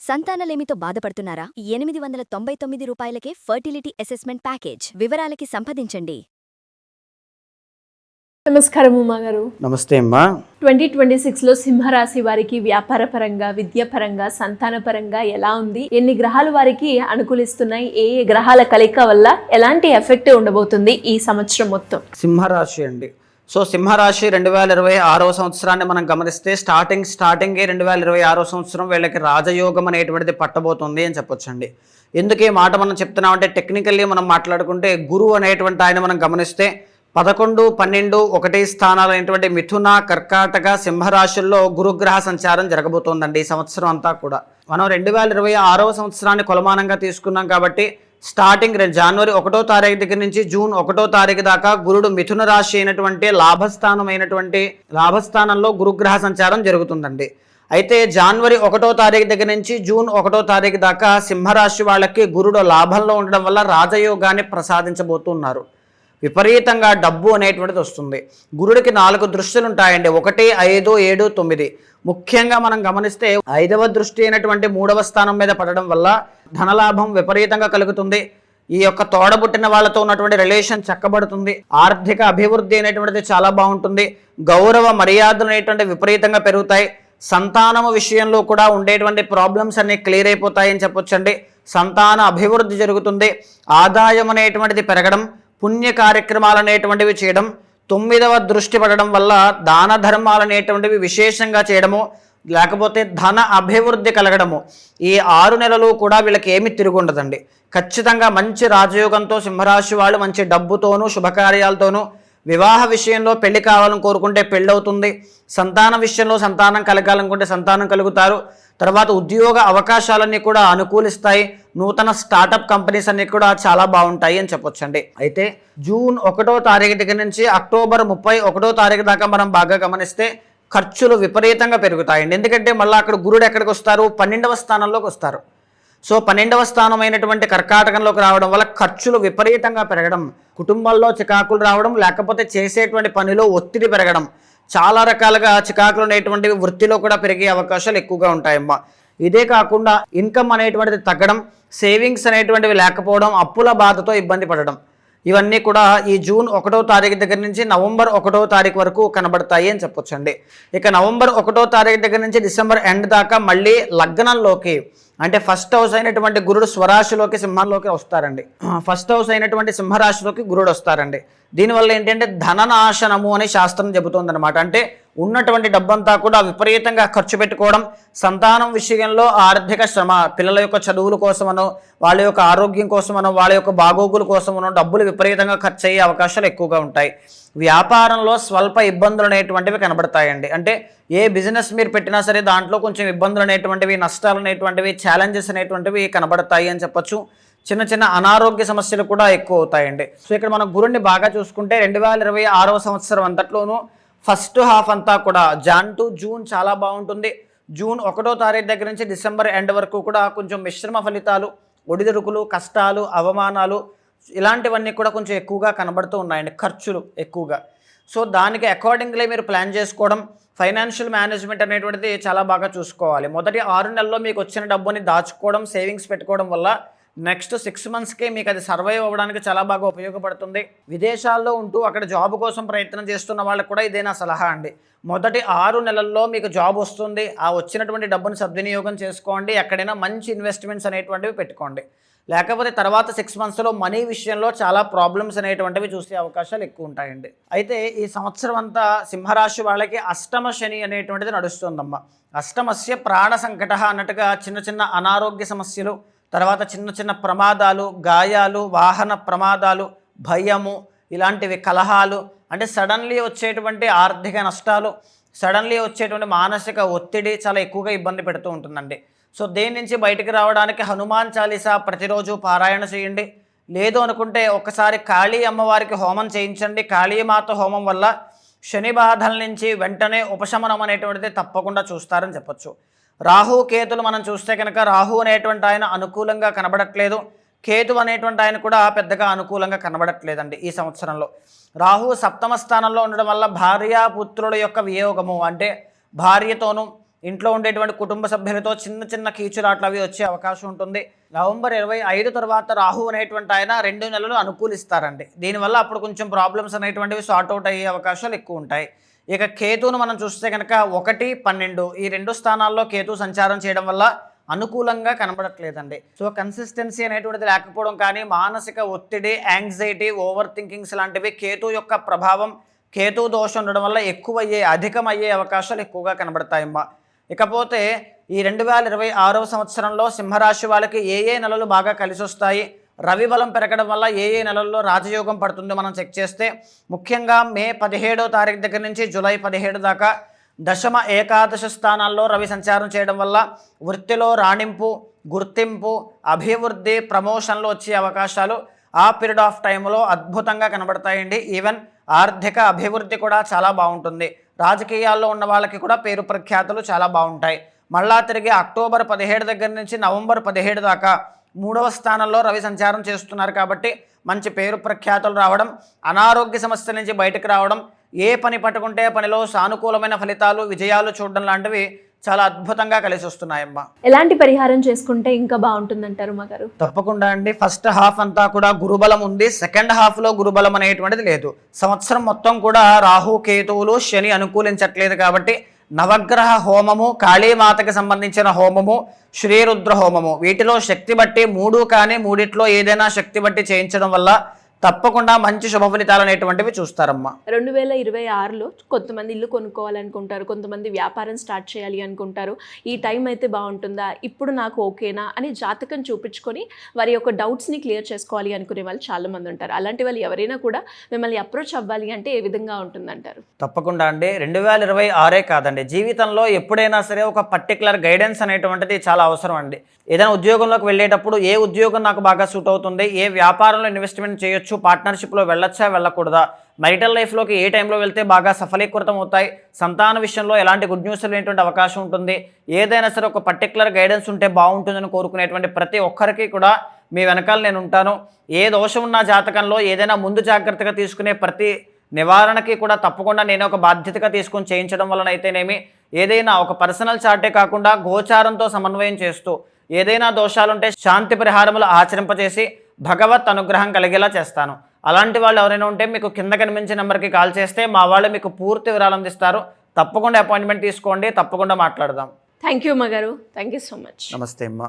సంతానలేమితో బాధపడుతున్నారా? 899 రూపాయలకే fertility assessment package. వివరాలకి సంప్రదించండి. నమస్కారం ఉమా గారు. నమస్తే అమ్మా. 2026లో సింహరాశి వారికి వ్యాపార పరంగా, విద్యాపరంగా, సంతానపరంగా ఎలా ఉంది? ఎన్ని గ్రహాలు వారికి అనుకూలిస్తున్నాయి? ఏ ఏ గ్రహాల కలయిక వల్ల ఎలాంటి ఎఫెక్ట్ ఉండబోతుంది ఈ సంవత్సరం మొత్తం? సింహరాశి అండి. సో సింహరాశి 2026వ సంవత్సరాన్ని మనం గమనిస్తే స్టార్టింగే 2026వ సంవత్సరం వీళ్ళకి రాజయోగం అనేటువంటిది పట్టబోతుంది అని చెప్పొచ్చండి. ఎందుకు ఈ మాట మనం చెప్తున్నామంటే టెక్నికల్లీ మనం మాట్లాడుకుంటే గురువు అనేటువంటి ఆయన మనం గమనిస్తే 11, 12, 1 స్థానాలు అయినటువంటి మిథున, కర్కాటక, సింహరాశుల్లో గురుగ్రహ సంచారం జరగబోతోందండి ఈ సంవత్సరం అంతా కూడా. మనం 2026వ సంవత్సరాన్ని కొలమానంగా తీసుకున్నాం కాబట్టి స్టార్టింగ్ జనవరి 1వ తారీఖు దగ్గర నుంచి జూన్ 1వ తారీఖు దాకా గురుడు మిథున రాశి అయినటువంటి లాభస్థానంలో గురుగ్రహ సంచారం జరుగుతుందండి. అయితే జనవరి 1వ తారీఖు దగ్గర నుంచి జూన్ 1వ తారీఖు దాకా సింహరాశి వాళ్ళకి గురుడు లాభంలో ఉండడం వల్ల రాజయోగాన్ని ప్రసాదించబోతున్నారు. విపరీతంగా డబ్బు అనేటువంటిది వస్తుంది. గురుడికి 4 దృష్టిలు ఉంటాయండి. 1, 5, 7, 9. ముఖ్యంగా మనం గమనిస్తే 5వ దృష్టి అయినటువంటి 3వ స్థానం మీద పడడం వల్ల ధనలాభం విపరీతంగా కలుగుతుంది. ఈ యొక్క తోడబుట్టిన వాళ్ళతో ఉన్నటువంటి రిలేషన్ చక్కబడుతుంది. ఆర్థిక అభివృద్ధి అనేటువంటిది చాలా బాగుంటుంది. గౌరవ మర్యాదలు అనేటువంటి విపరీతంగా పెరుగుతాయి. సంతానము విషయంలో కూడా ఉండేటువంటి ప్రాబ్లమ్స్ అన్ని క్లియర్ అయిపోతాయి అని చెప్పొచ్చండి. సంతాన అభివృద్ధి జరుగుతుంది. ఆదాయం అనేటువంటిది పెరగడం, పుణ్య కార్యక్రమాలు అనేటువంటివి చేయడం, 9వ దృష్టి పడడం వల్ల దాన ధర్మాలు అనేటువంటివి విశేషంగా చేయడము, లేకపోతే ధన అభివృద్ధి కలగడము. ఈ 6 నెలలు కూడా వీళ్ళకి ఏమి తిరుగుండదండి. ఖచ్చితంగా మంచి రాజయోగంతో సింహరాశి వాళ్ళు మంచి డబ్బుతోనూ శుభకార్యాలతోనూ, వివాహ విషయంలో పెళ్లి కావాలని కోరుకుంటే పెళ్ళవుతుంది. సంతానం విషయంలో సంతానం కలగాలనుకుంటే సంతానం కలుగుతారు. తర్వాత ఉద్యోగ అవకాశాలన్నీ కూడా అనుకూలిస్తాయి. నూతన స్టార్టప్ కంపెనీస్ అన్నీ కూడా చాలా బాగుంటాయి అని చెప్పొచ్చండి. అయితే జూన్ 1వ తారీఖు దగ్గర నుంచి అక్టోబర్ 31వ తారీఖు దాకా మనం బాగా గమనిస్తే ఖర్చులు విపరీతంగా పెరుగుతాయండి. ఎందుకంటే మళ్ళీ అక్కడ గురుడు ఎక్కడికి వస్తారు? 12వ స్థానంలోకి వస్తారు. సో 12వ స్థానం అయినటువంటి కర్కాటకంలోకి రావడం వల్ల ఖర్చులు విపరీతంగా పెరగడం, కుటుంబంలో చికాకులు రావడం, లేకపోతే చేసేటువంటి పనిలో ఒత్తిడి పెరగడం, చాలా రకాలుగా చికాకులు అనేటువంటివి వృత్తిలో కూడా పెరిగే అవకాశాలు ఎక్కువగా ఉంటాయమ్మా. ఇదే కాకుండా ఇన్కమ్ అనేటువంటిది తగ్గడం, సేవింగ్స్ అనేటువంటివి లేకపోవడం, అప్పుల బాధతో ఇబ్బంది పడడం, ఇవన్నీ కూడా ఈ జూన్ 1వ తారీఖు దగ్గర నుంచి నవంబర్ 1వ తారీఖు వరకు కనబడతాయి అని చెప్పొచ్చండి. ఇక నవంబర్ 1వ తారీఖు దగ్గర నుంచి డిసెంబర్ ఎండ్ దాకా మళ్ళీ లగ్నంలోకి, అంటే ఫస్ట్ హౌస్ అయినటువంటి గురుడు స్వరాశిలోకి సింహంలోకి వస్తారండి. ఫస్ట్ హౌస్ అయినటువంటి సింహరాశిలోకి గురుడు వస్తారండి. దీనివల్ల ఏంటంటే ధననాశనము అని శాస్త్రం చెబుతోందనమాట. అంటే ఉన్నటువంటి డబ్బంతా కూడా విపరీతంగా ఖర్చు పెట్టుకోవడం, సంతానం విషయంలో ఆర్థిక శ్రమ, పిల్లల యొక్క చదువుల కోసమనో, వాళ్ళ యొక్క ఆరోగ్యం కోసమనో, వాళ్ళ యొక్క బాగోగుల కోసమనో డబ్బులు విపరీతంగా ఖర్చు అయ్యే అవకాశాలు ఎక్కువగా ఉంటాయి. వ్యాపారంలో స్వల్ప ఇబ్బందులు అనేటువంటివి కనబడతాయండి. అంటే ఏ బిజినెస్ మీరు పెట్టినా సరే దాంట్లో కొంచెం ఇబ్బందులు అనేటువంటివి, నష్టాలు అనేటువంటివి, ఛాలెంజెస్ అనేటువంటివి కనబడతాయి అని చెప్పొచ్చు. చిన్న చిన్న అనారోగ్య సమస్యలు కూడా ఎక్కువ అవుతాయండి. సో ఇక్కడ మనం గురుడిని బాగా చూసుకుంటే 2026వ సంవత్సరం అంతట్లోనూ ఫస్ట్ హాఫ్ అంతా కూడా జాన్ టు జూన్ చాలా బాగుంటుంది. జూన్ 1వ తారీఖు దగ్గర నుంచి డిసెంబర్ ఎండ్ వరకు కూడా కొంచెం మిశ్రమ ఫలితాలు, ఒడిదుడుకులు, కష్టాలు, అవమానాలు ఇలాంటివన్నీ కూడా కొంచెం ఎక్కువగా కనబడుతూ ఉన్నాయండి. ఖర్చులు ఎక్కువగా. సో దానికి అకార్డింగ్లీ మీరు ప్లాన్ చేసుకోవడం, ఫైనాన్షియల్ మేనేజ్మెంట్ అనేటువంటిది చాలా బాగా చూసుకోవాలి. మొదటి 6 నెలల్లో మీకు వచ్చిన డబ్బుని దాచుకోవడం, సేవింగ్స్ పెట్టుకోవడం వల్ల నెక్స్ట్ 6 మంత్స్కే మీకు అది సర్వైవ్ అవ్వడానికి చాలా బాగా ఉపయోగపడుతుంది. విదేశాల్లో ఉంటూ అక్కడ జాబ్ కోసం ప్రయత్నం చేస్తున్న వాళ్ళకు కూడా ఇదే నా సలహా అండి. మొదటి 6 నెలల్లో మీకు జాబ్ వస్తుంది. ఆ వచ్చినటువంటి డబ్బును సద్వినియోగం చేసుకోండి. ఎక్కడైనా మంచి ఇన్వెస్ట్మెంట్స్ అనేటువంటివి పెట్టుకోండి. లేకపోతే తర్వాత 6 మంత్స్లో మనీ విషయంలో చాలా ప్రాబ్లమ్స్ అనేటువంటివి చూసే అవకాశాలు ఎక్కువ ఉంటాయండి. అయితే ఈ సంవత్సరం అంతా సింహరాశి వాళ్ళకి అష్టమ శని అనేటువంటిది నడుస్తుందమ్మా. అష్టమస్య ప్రాణ సంకట అన్నట్టుగా చిన్న చిన్న అనారోగ్య సమస్యలు, తర్వాత చిన్న చిన్న ప్రమాదాలు, గాయాలు, వాహన ప్రమాదాలు, భయము, ఇలాంటివి కలహాలు, అంటే సడన్లీ వచ్చేటువంటి ఆర్థిక నష్టాలు, సడన్లీ వచ్చేటువంటి మానసిక ఒత్తిడి చాలా ఎక్కువగా ఇబ్బంది పెడుతూ ఉంటుందండి. సో దేని నుంచి బయటికి రావడానికి హనుమాన్ చాలీసా ప్రతిరోజు పారాయణ చేయండి. లేదు అనుకుంటే ఒకసారి కాళీ అమ్మవారికి హోమం చేయించండి. కాళీమాత హోమం వల్ల శని బాధల నుంచి వెంటనే ఉపశమనం అనేటువంటిది తప్పకుండా చూస్తారని చెప్పొచ్చు. రాహు కేతులు మనం చూస్తే కనుక రాహు అనేటువంటి ఆయన అనుకూలంగా కనబడట్లేదు. కేతు అనేటువంటి ఆయన కూడా పెద్దగా అనుకూలంగా కనబడట్లేదండి ఈ సంవత్సరంలో. రాహు 7వ స్థానంలో ఉండడం వల్ల భార్యాపుత్రుల యొక్క వియోగము, అంటే భార్యతోనూ ఇంట్లో ఉండేటువంటి కుటుంబ సభ్యులతో చిన్న చిన్న కీచులాట్లు అవి వచ్చే అవకాశం ఉంటుంది. నవంబర్ 25 తర్వాత రాహు అనేటువంటి ఆయన 2 నెలలు అనుకూలిస్తారండి. దీనివల్ల అప్పుడు కొంచెం ప్రాబ్లమ్స్ అనేటువంటివి సార్ట్అవుట్ అయ్యే అవకాశాలు ఎక్కువ ఉంటాయి. ఇక కేతువును మనం చూస్తే కనుక 1, 12 ఈ 2 స్థానాల్లో కేతు సంచారం చేయడం వల్ల అనుకూలంగా కనబడట్లేదండి. సో కన్సిస్టెన్సీ అనేటువంటిది లేకపోవడం కానీ, మానసిక ఒత్తిడి, యాంగ్జైటీ, ఓవర్ థింకింగ్స్ లాంటివి కేతు యొక్క ప్రభావం, కేతు దోషం ఉండడం వల్ల అధికమయ్యే అవకాశాలు ఎక్కువగా కనబడతాయమ్మా. ఇకపోతే ఈ 2026వ సంవత్సరంలో సింహరాశి వాళ్ళకి ఏ నెలలు బాగా కలిసి వస్తాయి, రవి బలం పెరగడం వల్ల ఏ నెలల్లో రాజయోగం పడుతుందో మనం చెక్ చేస్తే, ముఖ్యంగా మే 17వ తారీఖు దగ్గర నుంచి జూలై 17 దాకా దశమ ఏకాదశ స్థానాల్లో రవి సంచారం చేయడం వల్ల వృత్తిలో రాణింపు, గుర్తింపు, అభివృద్ధి, ప్రమోషన్లు వచ్చే అవకాశాలు ఆ పీరియడ్ ఆఫ్ టైంలో అద్భుతంగా కనబడతాయండి. ఈవెన్ ఆర్థిక అభివృద్ధి కూడా చాలా బాగుంటుంది. రాజకీయాల్లో ఉన్న వాళ్ళకి కూడా పేరు ప్రఖ్యాతులు చాలా బాగుంటాయి. మళ్ళా తిరిగి అక్టోబర్ 17 దగ్గర నుంచి నవంబర్ 17 దాకా 3వ స్థానంలో రవి సంచారం చేస్తున్నారు కాబట్టి మంచి పేరు ప్రఖ్యాతులు రావడం, అనారోగ్య సమస్యల నుంచి బయటకు రావడం, ఏ పని పట్టుకుంటే పనిలో సానుకూలమైన ఫలితాలు, విజయాలు చూడడం లాంటివి చాలా అద్భుతంగా కలిసి వస్తున్నాయమ్మా. ఎలాంటి పరిహారం చేసుకుంటే ఇంకా బాగుంటుందంటారు మా గారు? తప్పకుండా అండి. ఫస్ట్ హాఫ్ అంతా కూడా గురుబలం ఉంది, సెకండ్ హాఫ్లో గురుబలం అనేటువంటిది లేదు. సంవత్సరం మొత్తం కూడా రాహు, కేతువులు, శని అనుకూలించట్లేదు కాబట్టి నవగ్రహ హోమము, కాళీమాతకి సంబంధించిన హోమము, శ్రీరుద్ర హోమము, వీటిలో శక్తి బట్టి 3 కానీ 3 ఏదైనా శక్తి బట్టి చేయించడం వల్ల తప్పకుండా మంచి శుభ ఫలితాలు అనేటువంటివి చూస్తారమ్మా. 2026లో కొంతమంది ఇల్లు కొనుక్కోవాలనుకుంటారు, కొంతమంది వ్యాపారం స్టార్ట్ చేయాలి అనుకుంటారు. ఈ టైం అయితే బాగుంటుందా, ఇప్పుడు నాకు ఓకేనా అని జాతకం చూపించుకొని వారి యొక్క డౌట్స్ని క్లియర్ చేసుకోవాలి అనుకునే వాళ్ళు చాలామంది ఉంటారు. అలాంటి వాళ్ళు ఎవరైనా కూడా మిమ్మల్ని అప్రోచ్ అవ్వాలి అంటే ఏ విధంగా ఉంటుందంటారు? తప్పకుండా అండి. 2026 కాదండి, జీవితంలో ఎప్పుడైనా సరే ఒక పర్టికులర్ గైడెన్స్ అనేటువంటిది చాలా అవసరం అండి. ఏదైనా ఉద్యోగంలోకి వెళ్ళేటప్పుడు ఏ ఉద్యోగం నాకు బాగా సూట్ అవుతుంది, ఏ వ్యాపారంలో ఇన్వెస్ట్మెంట్ చేయొచ్చు, పార్ట్నర్షిప్లో వెళ్ళొచ్చా వెళ్ళకూడదా, మైరిటల్ లైఫ్లోకి ఏ టైంలో వెళ్తే బాగా సఫలీకృతం అవుతాయి, సంతాన విషయంలో ఎలాంటి గుడ్ న్యూస్ లేనటువంటి అవకాశం ఉంటుంది, ఏదైనా సరే ఒక పర్టికులర్ గైడెన్స్ ఉంటే బాగుంటుందని కోరుకునేటువంటి ప్రతి ఒక్కరికి కూడా మీ వెనకాల నేను ఉంటాను. ఏ దోషం ఉన్న జాతకంలో ఏదైనా ముందు జాగ్రత్తగా తీసుకునే ప్రతి నివారణకి కూడా తప్పకుండా నేను ఒక బాధ్యతగా తీసుకొని చేయించడం వలన అయితేనేమి, ఏదైనా ఒక పర్సనల్ చార్టే కాకుండా గోచారంతో సమన్వయం చేస్తూ ఏదైనా దోషాలుంటే శాంతి పరిహారములు ఆచరింపజేసి భగవత్ అనుగ్రహం కలిగేలా చేస్తాను. అలాంటి వాళ్ళు ఎవరైనా ఉంటే మీకు కింద కనిపించే నెంబర్కి కాల్ చేస్తే మా వాళ్ళు మీకు పూర్తి వివరాలు అందిస్తారు. తప్పకుండా అపాయింట్మెంట్ తీసుకోండి, తప్పకుండా మాట్లాడదాం. థ్యాంక్ యూ మా గారు, థ్యాంక్ యూ సో మచ్. నమస్తే అమ్మా.